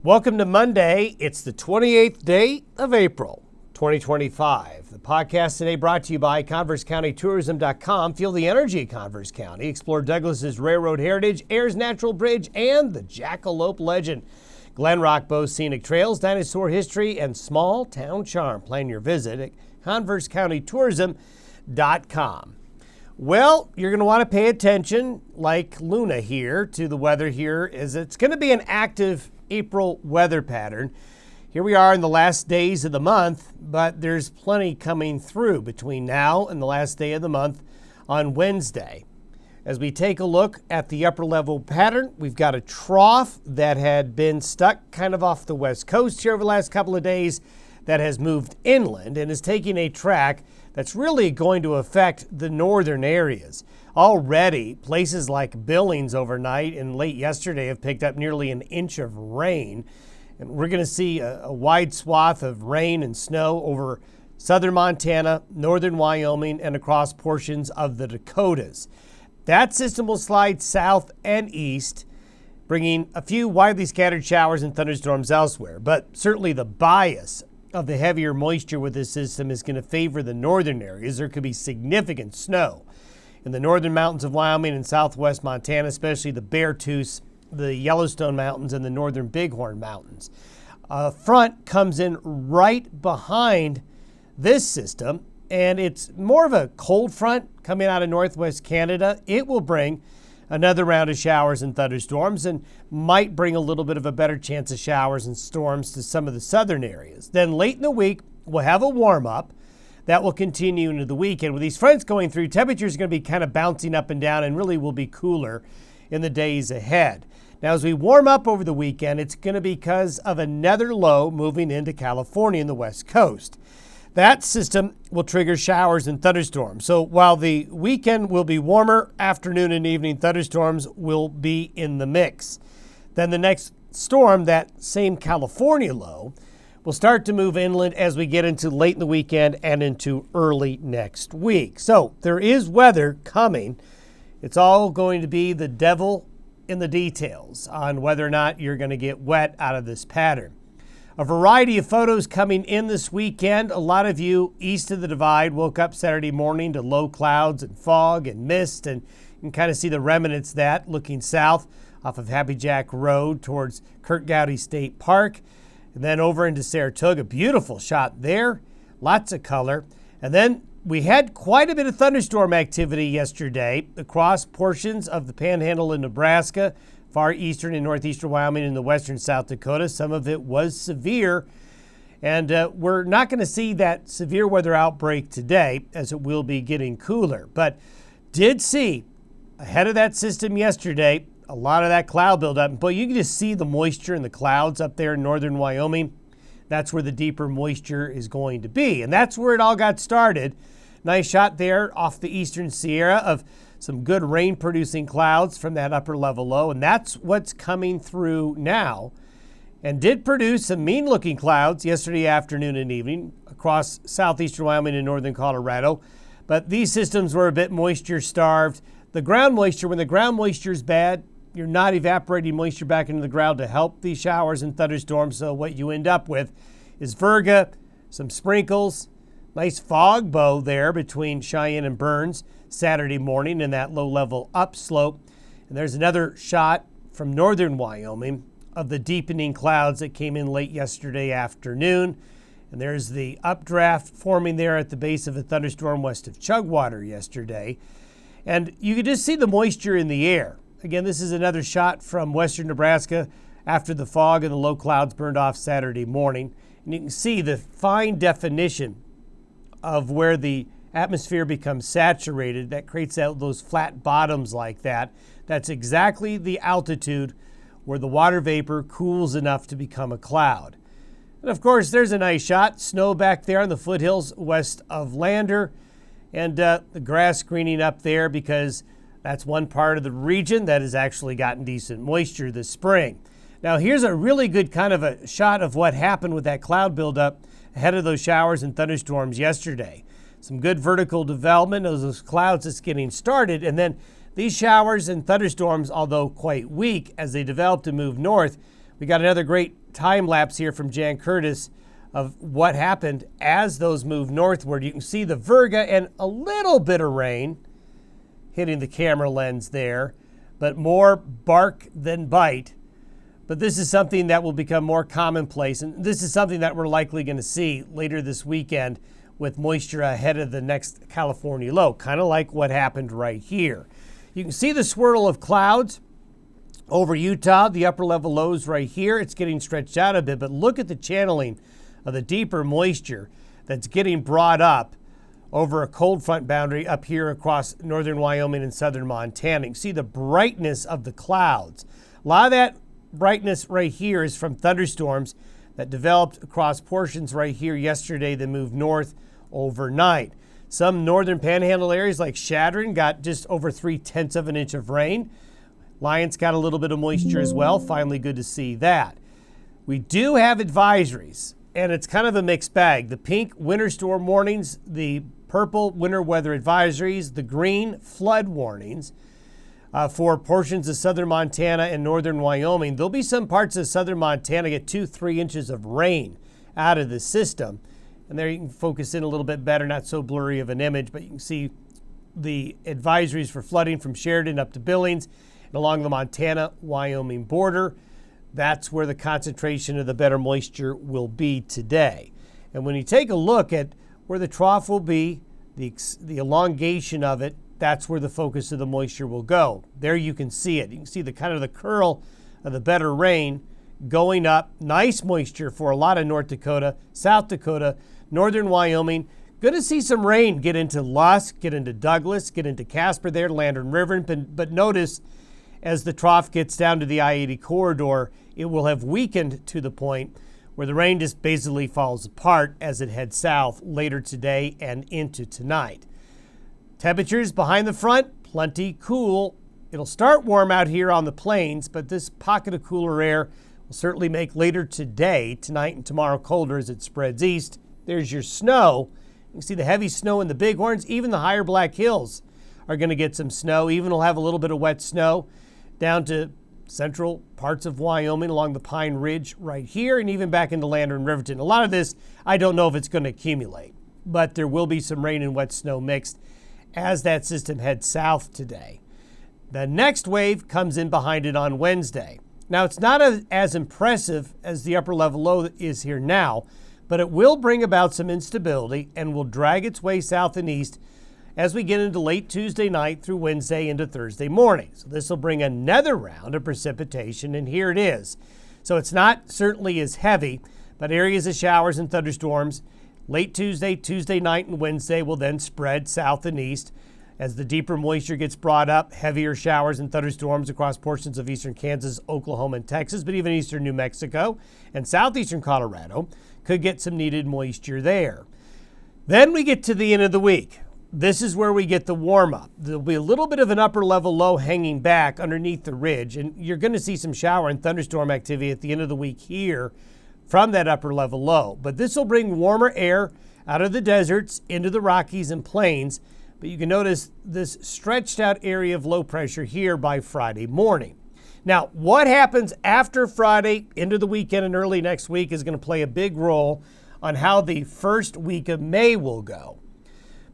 Welcome to Monday. It's the 28th day of April, 2025. The podcast today brought to you by ConverseCountyTourism.com. Feel the energy of Converse County. Explore Douglas's railroad heritage, Ayers Natural Bridge, and the Jackalope legend. Glen Rock boasts scenic trails, dinosaur history, and small town charm. Plan your visit at ConverseCountyTourism.com. Well, you're going to want to pay attention, like Luna here, to the weather here, as it's going to be an active April weather pattern. Here we are in the last days of the month, but there's plenty coming through between now and the last day of the month on Wednesday. As we take a look at the upper level pattern, we've got a trough that had been stuck kind of off the west coast here over the last couple of days that has moved inland and is taking a track that's really going to affect the northern areas. Already, places like Billings overnight and late yesterday have picked up nearly an inch of rain. And we're going to see a wide swath of rain and snow over southern Montana, northern Wyoming, and across portions of the Dakotas. That system will slide south and east, bringing a few widely scattered showers and thunderstorms elsewhere. But certainly the bias of the heavier moisture with this system is going to favor the northern areas. There could be significant snow in the northern mountains of Wyoming and southwest Montana, especially the Beartooth, the Yellowstone Mountains, and the northern Bighorn Mountains. A front comes in right behind this system, and it's more of a cold front coming out of northwest Canada. It will bring another round of showers and thunderstorms and might bring a little bit of a better chance of showers and storms to some of the southern areas. Then late in the week, we'll have a warm-up that will continue into the weekend. With these fronts going through, temperatures are going to be kind of bouncing up and down and really will be cooler in the days ahead. Now, as we warm up over the weekend, it's going to be because of another low moving into California in the west coast. That system will trigger showers and thunderstorms. So while the weekend will be warmer, afternoon and evening thunderstorms will be in the mix. Then the next storm, that same California low, will start to move inland as we get into late in the weekend and into early next week. So there is weather coming. It's all going to be the devil in the details on whether or not you're going to get wet out of this pattern. A variety of photos coming in this weekend. A lot of you east of the Divide woke up Saturday morning to low clouds and fog and mist, and you can kind of see the remnants of that looking south off of Happy Jack Road towards Kurt Gowdy State Park. And then over into Saratoga, beautiful shot there, lots of color. And then we had quite a bit of thunderstorm activity yesterday across portions of the Panhandle in Nebraska, far eastern and northeastern Wyoming, and the western South Dakota. Some of it was severe, and we're not going to see that severe weather outbreak today as it will be getting cooler. But did see ahead of that system yesterday a lot of that cloud buildup. But you can just see the moisture in the clouds up there in northern Wyoming. That's where the deeper moisture is going to be. And that's where it all got started. Nice shot there off the eastern Sierra of some good rain-producing clouds from that upper level low. And that's what's coming through now. And did produce some mean-looking clouds yesterday afternoon and evening across southeastern Wyoming and northern Colorado. But these systems were a bit moisture-starved. The ground moisture, when the ground moisture is bad, you're not evaporating moisture back into the ground to help these showers and thunderstorms. So what you end up with is virga, some sprinkles, nice fog bow there between Cheyenne and Burns Saturday morning in that low-level upslope. And there's another shot from northern Wyoming of the deepening clouds that came in late yesterday afternoon. And there's the updraft forming there at the base of a thunderstorm west of Chugwater yesterday. And you could just see the moisture in the air. Again, this is another shot from western Nebraska after the fog and the low clouds burned off Saturday morning. And you can see the fine definition of where the atmosphere becomes saturated. That creates those flat bottoms like that. That's exactly the altitude where the water vapor cools enough to become a cloud. And of course, there's a nice shot. Snow back there on the foothills west of Lander. And the grass greening up there because that's one part of the region that has actually gotten decent moisture this spring. Now here's a really good kind of a shot of what happened with that cloud buildup ahead of those showers and thunderstorms yesterday. Some good vertical development of those clouds that's getting started, and then these showers and thunderstorms, although quite weak as they develop to move north, we got another great time lapse here from Jan Curtis of what happened as those move northward. You can see the virga and a little bit of rain hitting the camera lens there, but more bark than bite. But this is something that will become more commonplace, and this is something that we're likely going to see later this weekend with moisture ahead of the next California low, kind of like what happened right here. You can see the swirl of clouds over Utah, the upper level lows right here. It's getting stretched out a bit, but look at the channeling of the deeper moisture that's getting brought up over a cold front boundary up here across northern Wyoming and southern Montana. You can see the brightness of the clouds. A lot of that brightness right here is from thunderstorms that developed across portions right here yesterday that moved north overnight. Some northern panhandle areas like Chadron got just over 0.3 of an inch of rain. Lyons got a little bit of moisture as well. Finally, good to see that. We do have advisories, and it's kind of a mixed bag. The pink winter storm warnings, the purple winter weather advisories, the green flood warnings for portions of southern Montana and northern Wyoming. There'll be some parts of southern Montana get 2-3 inches of rain out of the system. And there you can focus in a little bit better, not so blurry of an image, but you can see the advisories for flooding from Sheridan up to Billings and along the Montana-Wyoming border. That's where the concentration of the better moisture will be today. And when you take a look at where the trough will be, the elongation of it, that's where the focus of the moisture will go. There you can see it. You can see the kind of the curl of the better rain going up. Nice moisture for a lot of North Dakota, South Dakota, northern Wyoming. Going to see some rain get into Lusk, get into Douglas, get into Casper there, Landon River. But notice as the trough gets down to the I-80 corridor, it will have weakened to the point where the rain just basically falls apart as it heads south later today and into tonight. Temperatures behind the front, plenty cool. It'll start warm out here on the plains, but this pocket of cooler air will certainly make later today, tonight and tomorrow colder as it spreads east. There's your snow. You can see the heavy snow in the Bighorns. Even the higher Black Hills are going to get some snow. Even will have a little bit of wet snow down to central parts of Wyoming along the Pine Ridge right here and even back into Lander and Riverton. A lot of this, I don't know if it's going to accumulate, but there will be some rain and wet snow mixed as that system heads south today. The next wave comes in behind it on Wednesday. Now, it's not as impressive as the upper level low is here now, but it will bring about some instability and will drag its way south and east as we get into late Tuesday night through Wednesday into Thursday morning. So this will bring another round of precipitation, and here it is. So it's not certainly as heavy, but areas of showers and thunderstorms late Tuesday, Tuesday night, and Wednesday will then spread south and east as the deeper moisture gets brought up. Heavier showers and thunderstorms across portions of eastern Kansas, Oklahoma, and Texas, but even eastern New Mexico and southeastern Colorado could get some needed moisture there. Then we get to the end of the week. This is where we get the warm-up. There'll be a little bit of an upper level low hanging back underneath the ridge, and you're going to see some shower and thunderstorm activity at the end of the week here from that upper level low. But this will bring warmer air out of the deserts into the Rockies and plains. But you can notice this stretched out area of low pressure here by Friday morning. Now, what happens after Friday into the weekend and early next week is going to play a big role on how the first week of May will go.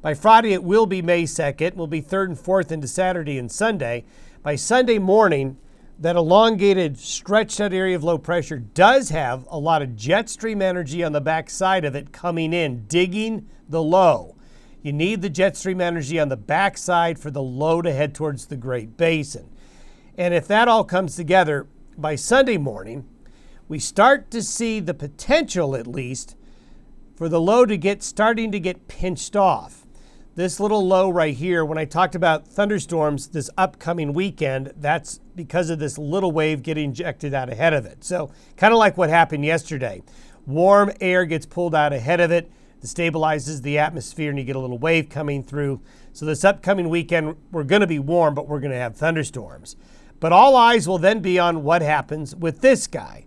By Friday, it will be May 2nd. We'll be 3rd and 4th into Saturday and Sunday. By Sunday morning, that elongated, stretched out area of low pressure does have a lot of jet stream energy on the back side of it coming in, digging the low. You need the jet stream energy on the back side for the low to head towards the Great Basin. And if that all comes together, by Sunday morning, we start to see the potential, at least, for the low to starting to get pinched off. This little low right here, when I talked about thunderstorms this upcoming weekend, that's because of this little wave getting ejected out ahead of it. So kind of like what happened yesterday. Warm air gets pulled out ahead of it, it stabilizes the atmosphere, and you get a little wave coming through. So this upcoming weekend, we're going to be warm, but we're going to have thunderstorms. But all eyes will then be on what happens with this guy.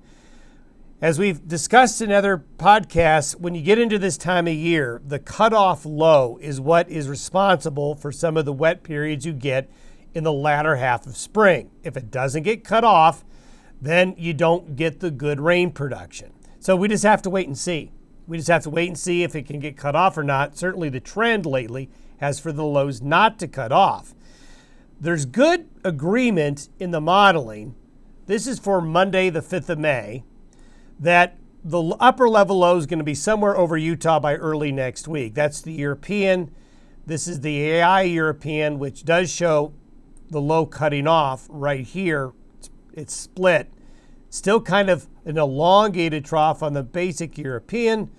As we've discussed in other podcasts, when you get into this time of year, the cutoff low is what is responsible for some of the wet periods you get in the latter half of spring. If it doesn't get cut off, then you don't get the good rain production. So we just have to wait and see. We just have to wait and see if it can get cut off or not. Certainly the trend lately has for the lows not to cut off. There's good agreement in the modeling. This is for Monday, the 5th of May, that the upper level low is going to be somewhere over Utah by early next week. That's the European. This is the AI European, which does show the low cutting off right here. It's split. Still kind of an elongated trough on the basic European.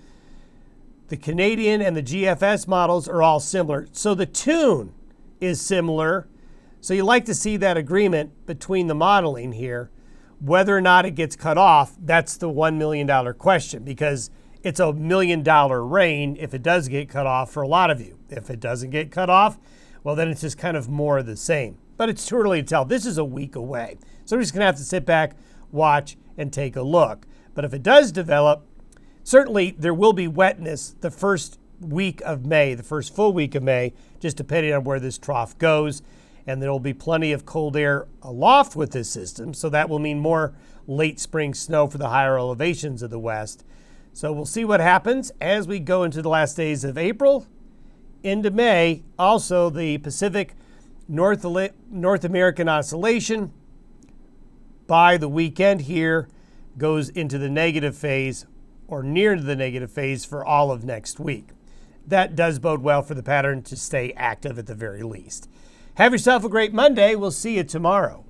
The Canadian and the GFS models are all similar. So the tune is similar. So you like to see that agreement between the modeling here. Whether or not it gets cut off, that's the $1 million question, because it's a $1 million rain if it does get cut off for a lot of you. If it doesn't get cut off, well, then it's just kind of more of the same. But it's too early to tell. This is a week away. So we're just going to have to sit back, watch, and take a look. But if it does develop, certainly there will be wetness the first week of May, the first full week of May, just depending on where this trough goes. And there will be plenty of cold air aloft with this system. So that will mean more late spring snow for the higher elevations of the west. So we'll see what happens as we go into the last days of April into May. Also, the Pacific North American Oscillation by the weekend here goes into the negative phase or near the negative phase for all of next week. That does bode well for the pattern to stay active at the very least. Have yourself a great Monday. We'll see you tomorrow.